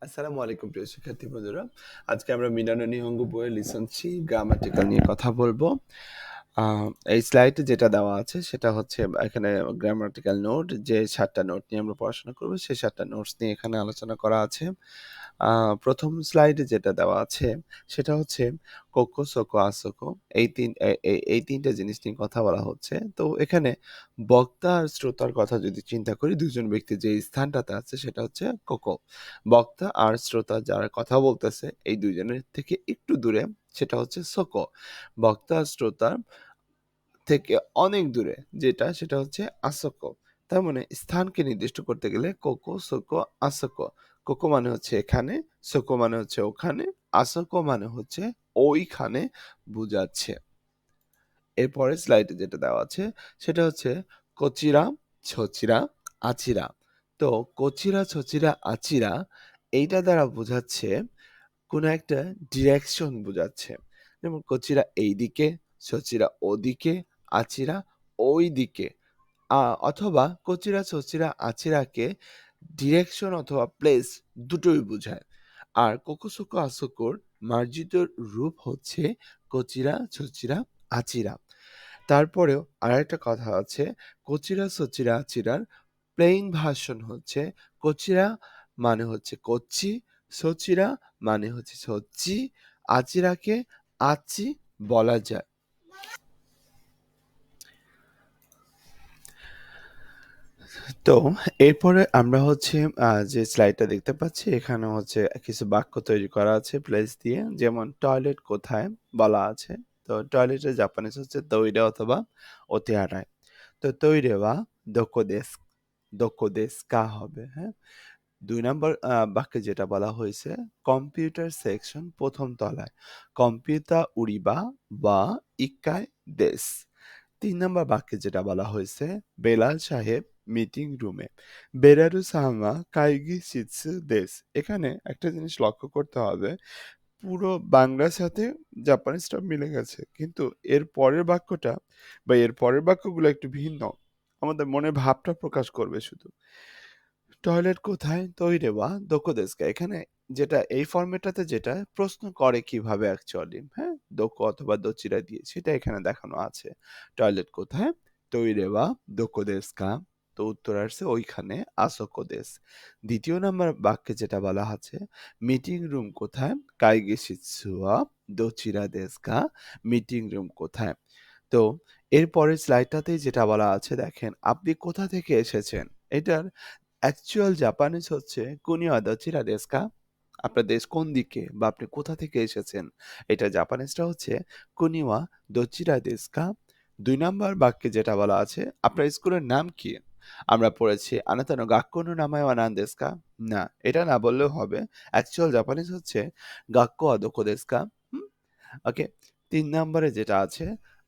আসসালামু আলাইকুম প্রিয় শিক্ষার্থী বন্ধুরা। আজকে আমরা মিনানো নিহঙ্গ বইয়ের লিসন 3 গ্রামাটিক্যাল নিয়ে কথা বলবো। এই স্লাইডে যেটা দেওয়া আছে সেটা হচ্ছে এখানে গ্রামাটিক্যাল নোট, যে ৭টা নোট নিয়ে আমরা পড়াশোনা করব সেই ৭টা নোটস নিয়ে এখানে আলোচনা করা আছে। প্রথম স্লাইডে যেটা দেওয়া আছে সেটা হচ্ছে কোকো, সোকো, আসোকো, এই ৩ টা জিনিস নিয়ে কথা বলা হচ্ছে। তো এখানে বক্তা আর শ্রোতার কথা যদি চিন্তা করি, ২ জন ব্যক্তি যে স্থানটাতে আছে সেটা হচ্ছে কোকো। বক্তা আর শ্রোতা যারা কথা বলতেছে এই ২ জনের থেকে একটু দূরে সেটা হচ্ছে সোকো। বক্তা আর শ্রোতার থেকে অনেক দূরে সেটা হচ্ছে আসোকো। তার মানে স্থানকে নির্দিষ্ট করতে গেলে কোকো, সোকো, আসোকো। কোকো মানে হচ্ছে এখানে, সোকো মানে হচ্ছে ওখানে, আসোকো মানে হচ্ছে ওইখানে বুঝাচ্ছে। এরপরের স্লাইডে যেটা দেওয়া আছে সেটা হচ্ছে কচিরা, ছচিরা, আচিরা। তো কচিরা, ছচিরা, আচিরা এইটা দ্বারা বোঝাচ্ছে কোনো একটা ডিরেকশন বোঝাচ্ছে। যেমন কচিরা এইদিকে, ছচিরা ওদিকে, আচিরা ওইদিকে। অথবা কচিরা, ছচিরা, আচিরাকে ডিরেকশন অথবা প্লেস দুটোই বোঝায়। আর কোকোসোকো আসোকোর মার্জিত রূপ হচ্ছে কচিরা, ছচিরা, আচিরা। তারপরেও আরেকটা কথা আছে, কচিরা, ছচিরা, আচিরার প্লেন ভার্সন হচ্ছে কচিরা মানে হচ্ছে কচ্চি, ছচিরা মানে হচ্ছে ছচ্চি, আচিরাকে আচি বলা যায়। তো এরপরে আমরা হচ্ছে যে স্লাইডটা দেখতে পাচ্ছি এখানে হচ্ছে কিছু বাক্য তৈরি করা আছে প্লেস দিয়ে, যেমন টয়লেট কোথায় বলা আছে। তো টয়লেটের জাপানিজ হচ্ছে তৈরে অথবা ওতেহারায়। তো তৈরে বা দোকোদেস, দোকোদেস কা হবে, হ্যাঁ। ২ নম্বর বাক্যে যেটা বলা হয়েছে, কম্পিউটার সেকশন ১ম তলায়। কম্পিউটার উড়িবা বা ইক্কায় দেশ। ৩ নম্বর বাক্যে যেটা বলা হয়েছে, বেলাল সাহেব মিটিং রুমে। বেরারু সাহাঙা কাইগি শিৎসু দেশ। এখানে একটা জিনিস লক্ষ্য করতে হবে, পুরো বাংলার সাথে জাপানিজটা মিলে গেছে। কিন্তু এর পরের বাক্যটা বা এর পরের বাক্যগুলো একটু ভিন্ন। আমাদের মনের ভাবটা প্রকাশ করবে শুধু। টয়লেট কোথায়? তৈরে বা দোকো দেস্কা। এখানে যেটা এই ফরম্যাটটাতে যেটা প্রশ্ন করে কিভাবে অ্যাকচুয়ালি, হ্যাঁ? দোকো অথবা দোচিরা দিয়ে সেটা এখানে দেখানো আছে। টয়লেট কোথায়? তৈরে বা দোকো দেস্কা। তো উত্তর আসছে ওইখানে আসোকো দেস। ২য় নাম্বার বাক্যে যেটা বলা আছে, মিটিং রুম কোথায়? কাইগে শিৎসুয়া দোচিরা দেস্কা। মিটিং রুম কোথায়? তো এর পরের স্লাইডটাতেই যেটা বলা আছে দেখেন, আপনি কোথা থেকে এসেছেন? এটার অ্যাকচুয়াল জাপানিজ হচ্ছে কুনিওয়া দোচিরা দেশু কা? আপনার দেশ কোন দিকে বা আপনি কোথা থেকে এসেছেন? এটা জাপানিজটা হচ্ছে কুনিওয়া দোচিরা দেশু কা? ২ নাম্বার বাক্যে যেটা বলা আছে, আপনার স্কুলের নাম কি? আমরা পড়েছি আনাতা নো গাক্কো নো নামাই ওয়া নান দেশু কা? না, এটা না বললেও হবে। অ্যাকচুয়াল জাপানিজ হচ্ছে গাক্কো ওয়া দোকো দেশু কা? হুম? ওকে। ৩ নম্বরে যেটা আছে,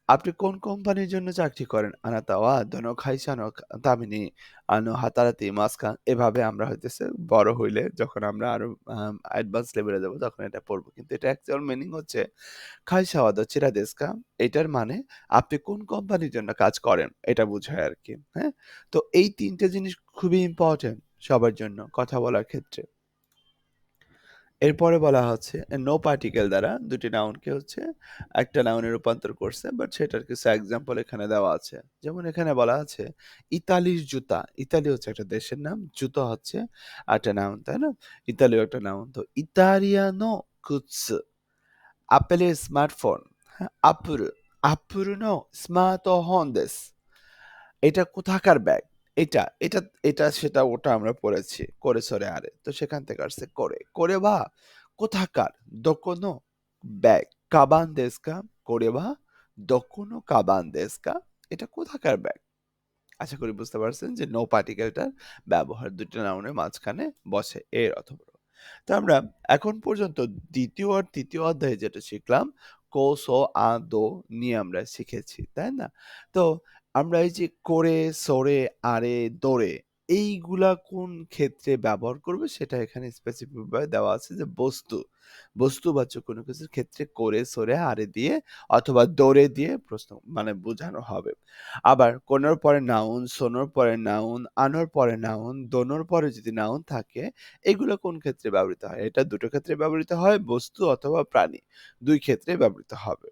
আপনি কোন কোম্পানির জন্য চাকরি করেন? আনাতা ওয়া দোনো খাইসা নো তামেনি হাতারাতে ইমাসু? এভাবে আমরা হইতেছে বড় হইলে যখন আমরা আরো অ্যাডভান্স লেভেলে যাব তখন এটা পড়ব। কিন্তু এটা অ্যাকচুয়াল মিনিং হচ্ছে খাইসা ওয়া দোচিরা দেশু কা? এটার মানে আপনি কোন কোম্পানির জন্য কাজ করেন এটা বোঝায় আরকি। হ্যাঁ? তো এই ৩ টে জিনিস খুবই ইম্পোর্টেন্ট সবার জন্য কথা বলার ক্ষেত্রে। এরপরে বলা হচ্ছে নো পার্টিকেল দ্বারা দুটি নাউনকে হচ্ছে একটা নাউনে রূপান্তর করছে, বাট সেটার কিছু এক্সাম্পল এখানে দেওয়া আছে। যেমন এখানে বলা আছে ইতালির জুতা। ইতালি হচ্ছে একটা দেশের নাম, জুতা হচ্ছে একটা নাউন, তাই না? ইতালিও একটা নাউন। তো ইতালিয়ানো কুৎসু, আপেলের স্মার্টফোন, হ্যাঁ, আপুর, আপুর নো স্মার্ট হোন দেস। এটা কোথাকার ব্যাগ? এটা, এটা, এটা, সেটা, ওটা আমরা পড়েছি। করে সরে আরে। তো সেখান থেকে আসছে করে। করে বা কোথাকার? দোকোনো ব্যাগ। কাবান দেশু কা? করে বা দোকোনো কাবান দেশু কা? এটা কোথাকার ব্যাগ? আশা করি বুঝতে পারছেন যে নো পার্টিকেলটার ব্যবহার ২ টা নাউনের মাঝখানে বসে এর অথবা। তো আমরা এখন পর্যন্ত ২য় আর ৩য় অধ্যায়ে যেটা শিখলাম, কো, সো, আ, দো নিয়ে আমরা শিখেছি, তাই না? তো আমরা এই যে করে, সরে, আরে, দোরে এইগুলা কোন ক্ষেত্রে ব্যবহার করবে সেটা এখানে স্পেসিফিক ভাবে দেওয়া আছে যে বস্তু। বস্তুবাচক কোনো কিছুর ক্ষেত্রে করে, সরে, আরে দিয়ে অথবা দরে দিয়ে প্রশ্ন মানে বোঝানো হবে। আবার কোনর পরে নাউন, সোনোর পরে নাউন, আনোর পরে নাউন, দোনোর পরে যদি নাউন থাকে, এগুলো কোন ক্ষেত্রে ব্যবহৃত হয়? এটা ২ টো ক্ষেত্রে ব্যবহৃত হয়, বস্তু অথবা প্রাণী। ২ ক্ষেত্রেই ব্যবহৃত হবে।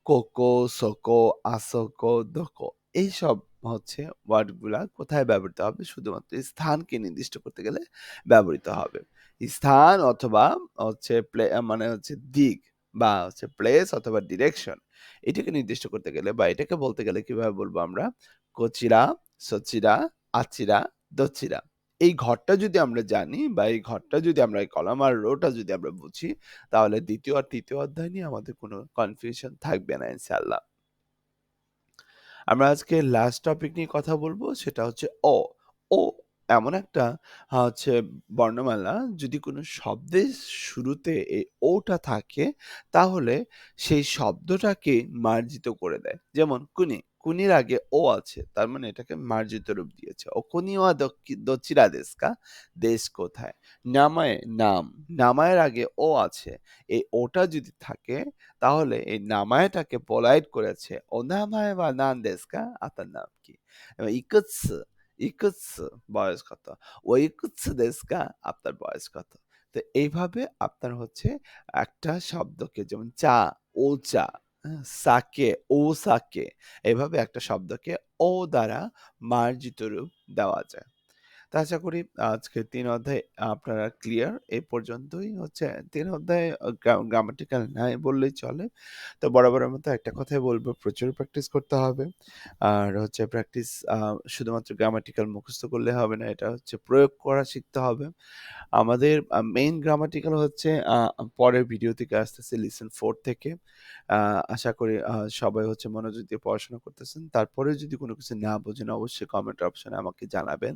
কোকো, সোকো, আসোকো, দোকো এইসব হচ্ছে ওয়ার্ডগুলা কোথায় ব্যবহৃত হবে? শুধুমাত্র স্থানকে নির্দিষ্ট করতে গেলে ব্যবহৃত হবে। স্থান অথবা হচ্ছে মানে হচ্ছে দিক বা হচ্ছে প্লেস অথবা ডিরেকশন এটাকে নির্দিষ্ট করতে গেলে বা এটাকে বলতে গেলে কিভাবে বলবো আমরা? কোচিরা, সোচিরা, আচিরা, দোচিরা। এই ঘরটা যদি আমরা জানি বা এই ঘরটা যদি আমরা এই কলাম আর রোটা যদি আমরা বুঝি তাহলে ২য় আর ৩য় অধ্যায় নিয়ে আমাদের কোনো কনফিউশন থাকবে না ইনশাআল্লাহ। আমরা আজকে লাস্ট টপিক নিয়ে কথা বলবো সেটা হচ্ছে অ। ও এমন একটা হচ্ছে বর্ণমালা যদি কোনো শব্দের শুরুতে এই ওটা থাকে তাহলে সেই শব্দটাকে মার্জিত করে দেয়। যেমন কুনি, কুনির আগে ও আছে। তার মানে এটাকে মার্জিত রূপ দিয়েছে। ও কুনি ওয়া দোচিরা দেশু কা? দেশ কোথায়? নামায়ে নাম, নামায়ের আগে ও আছে। এই ওটা যদি থাকে তাহলে এই নামায়টাকে পোলাইট করেছে। "ওনামায়ে ওয়া নান দেশু কা?" আপনার নাম কি? ইকুৎসু, ইকুৎসু বয়স কত? "ও ইকুৎসু দেশু কা?" আপনার বয়স কত? তো এইভাবে আপনার হচ্ছে একটা শব্দকে যেমন চা, ও চা, হ্যাঁ? সাকে, ও সাকে এভাবে একটা শব্দকে ও দ্বারা মার্জিত রূপ দেওয়া যায়। তো আশা করি আজকের ৩ অধ্যায় আপনারা ক্লিয়ার। এ পর্যন্তই হচ্ছে ৩ অধ্যায় গ্রামাটিক্যাল নাই বললেই চলে। তো বরাবরের মতো একটা কথাই বলব, প্রচুর প্র্যাকটিস করতে হবে। আর হচ্ছে প্র্যাকটিস শুধুমাত্র গ্রামাটিক্যাল মুখস্থ করলে হবে না। এটা হচ্ছে প্রয়োগ করা শিখতে হবে। আমাদের মেইন গ্রামাটিক্যাল হচ্ছে পরের ভিডিও থেকে আসতেছে লিসন 4 থেকে। আ আশা করি সবাই হচ্ছে মনোযোগ দিয়ে পড়াশোনা করতেছেন। তারপরেও যদি কোনো কিছু না বোঝেন অবশ্যই কমেন্ট অপশনে আমাকে জানাবেন।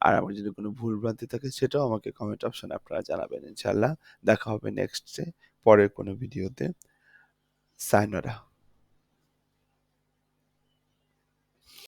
আর আমার যদি কোনো ভুলভ্রান্তি থাকে সেটাও আমাকে কমেন্ট অপশনে আপনারা জানাবেন ইনশাআল্লাহ। দেখা হবে নেক্সট পরের কোনো ভিডিওতে। সায়নারা।